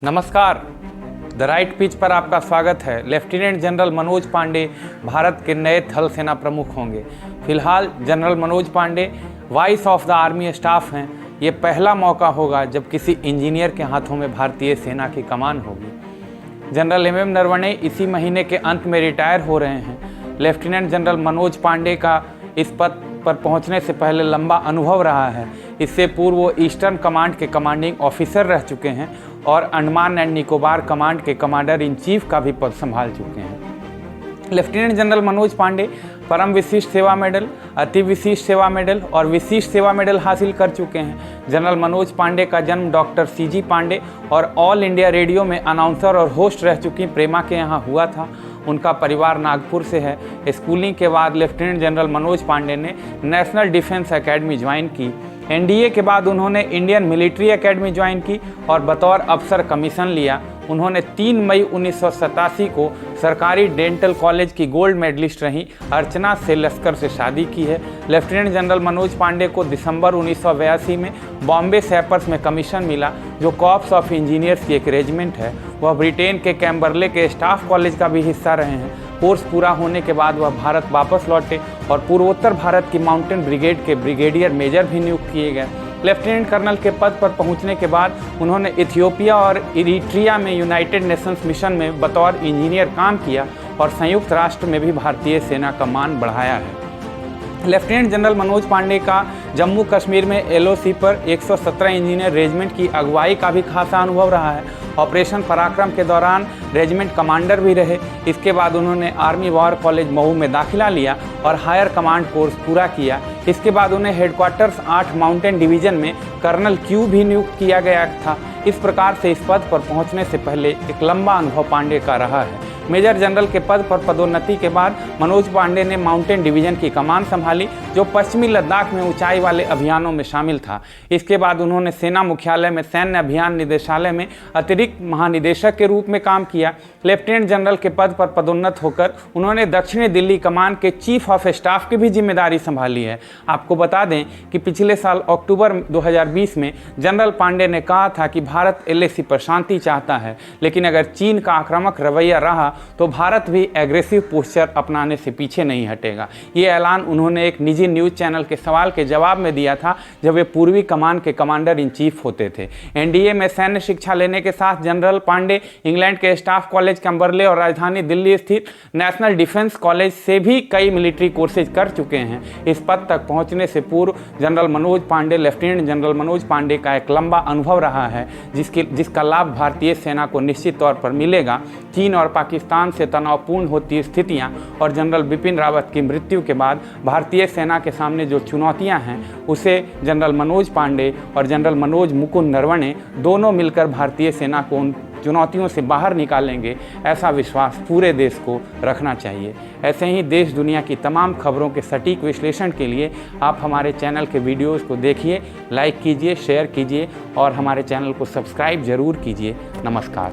नमस्कार। The right pitch पर आपका स्वागत है। लेफ्टिनेंट जनरल मनोज पांडे भारत के नए थल सेना प्रमुख होंगे। फिलहाल general Manoj Pande vice of the army staff हैं। ये पहला मौका होगा जब किसी इंजीनियर के हाथों में भारतीय सेना की कमान होगी। जनरल एम नरवणे इसी महीने के अंत में रिटायर हो रहे हैं। लेफ्टिनेंट जनरल मनोज पांडे का इस पद पर पहुंचने से पहले लंबा अनुभव रहा है। इससे पूर्व वो ईस्टर्न कमांड के कमांडिंग ऑफिसर रह चुके हैं और अंडमान एंड निकोबार कमांड के कमांडर इन चीफ का भी पद संभाल चुके हैं। लेफ्टिनेंट जनरल मनोज पांडे परम विशिष्ट सेवा मेडल, अति विशिष्ट सेवा मेडल और विशिष्ट सेवा मेडल हासिल कर चुके हैं। जनरल मनोज पांडे का जन्म डॉक्टर सीजी पांडे और ऑल इंडिया रेडियो में अनाउंसर और होस्ट रह चुकी प्रेमा के यहाँ हुआ था। उनका परिवार नागपुर से है। स्कूलिंग के बाद लेफ्टिनेंट जनरल मनोज पांडे ने नेशनल डिफेंस एकेडमी ज्वाइन की। एनडीए के बाद उन्होंने इंडियन मिलिट्री एकेडमी ज्वाइन की और बतौर अफसर कमीशन लिया। उन्होंने 3 मई 1987 को सरकारी डेंटल कॉलेज की गोल्ड मेडलिस्ट रही अर्चना सेलस्कर से शादी की है। लेफ्टिनेंट जनरल मनोज पांडे को दिसंबर 1982 में बॉम्बे सैपर्स में कमीशन मिला, जो कॉर्प्स ऑफ इंजीनियर्स की एक रेजिमेंट है। वह ब्रिटेन के कैम्बरले के स्टाफ कॉलेज का भी हिस्सा रहे हैं। कोर्स पूरा होने के बाद वह भारत वापस लौटे और पूर्वोत्तर भारत की माउंटेन ब्रिगेड के ब्रिगेडियर मेजर भी नियुक्त किए गए। लेफ्टिनेंट कर्नल के पद पर पहुंचने के बाद उन्होंने इथियोपिया और इरिट्रिया में यूनाइटेड नेशंस मिशन में बतौर इंजीनियर काम किया और संयुक्त राष्ट्र में भी भारतीय सेना का मान बढ़ाया है। लेफ्टिनेंट जनरल मनोज पांडे का जम्मू कश्मीर में एलओसी पर 117 इंजीनियर रेजिमेंट की अगुवाई का भी खासा अनुभव रहा है। ऑपरेशन पराक्रम के दौरान रेजिमेंट कमांडर भी रहे। इसके बाद उन्होंने आर्मी वॉर कॉलेज मऊ में दाखिला लिया और हायर कमांड कोर्स पूरा किया। इसके बाद उन्हें हेडक्वार्टर्स 8 माउंटेन डिवीजन में कर्नल क्यू भी नियुक्त किया गया था। इस प्रकार से इस पद पर पहुंचने से पहले एक लंबा अनुभव पांडे का रहा है। मेजर जनरल के पद पर पदोन्नति के बाद मनोज पांडे ने माउंटेन डिवीजन की कमान संभाली, जो पश्चिमी लद्दाख में ऊंचाई वाले अभियानों में शामिल था। इसके बाद उन्होंने सेना मुख्यालय में सैन्य अभियान निदेशालय में अतिरिक्त महानिदेशक के रूप में काम किया। लेफ्टिनेंट जनरल के पद पर पदोन्नत होकर उन्होंने दक्षिणी दिल्ली कमान के चीफ ऑफ स्टाफ की भी जिम्मेदारी संभाली है। आपको बता दें कि पिछले साल अक्टूबर 2020 में जनरल पांडे ने कहा था कि भारत एलएसी पर शांति चाहता है, लेकिन अगर चीन का आक्रामक रवैया रहा तो भारत भी एग्रेसिव पोस्चर अपनाने से पीछे नहीं हटेगा। ये ऐलान उन्होंने एक निजी न्यूज़ चैनल के सवाल के जवाब में दिया था, जब वे पूर्वी कमान के कमांडर इन चीफ होते थे। एनडीए में सैन्य शिक्षा लेने के साथ जनरल पांडे इंग्लैंड के स्टाफ कॉलेज कैम्बरले और राजधानी दिल्ली स्थित नेशनल डिफेंस कॉलेज से भी कई मिलिट्री कोर्सेज कर चुके हैं। इस पद तक पहुंचने से पूर्व general Manoj Pande lieutenant general Manoj Pande का एक लंबा अनुभव रहा है, जिसका लाभ भारतीय सेना को निश्चित तौर पर मिलेगा। चीन और पाकिस्तान से तनावपूर्ण होती स्थितियां और जनरल बिपिन रावत की मृत्यु के बाद भारतीय सेना के सामने जो चुनौतियां हैं, उसे जनरल मनोज पांडे और जनरल मनोज मुकुंद नरवणे दोनों मिलकर भारतीय सेना को उन चुनौतियों से बाहर निकालेंगे, ऐसा विश्वास पूरे देश को रखना चाहिए। ऐसे ही देश दुनिया की तमाम खबरों के सटीक विश्लेषण के लिए आप हमारे चैनल के वीडियोस को देखिए, लाइक कीजिए, शेयर कीजिए और हमारे चैनल को सब्सक्राइब जरूर कीजिए। नमस्कार।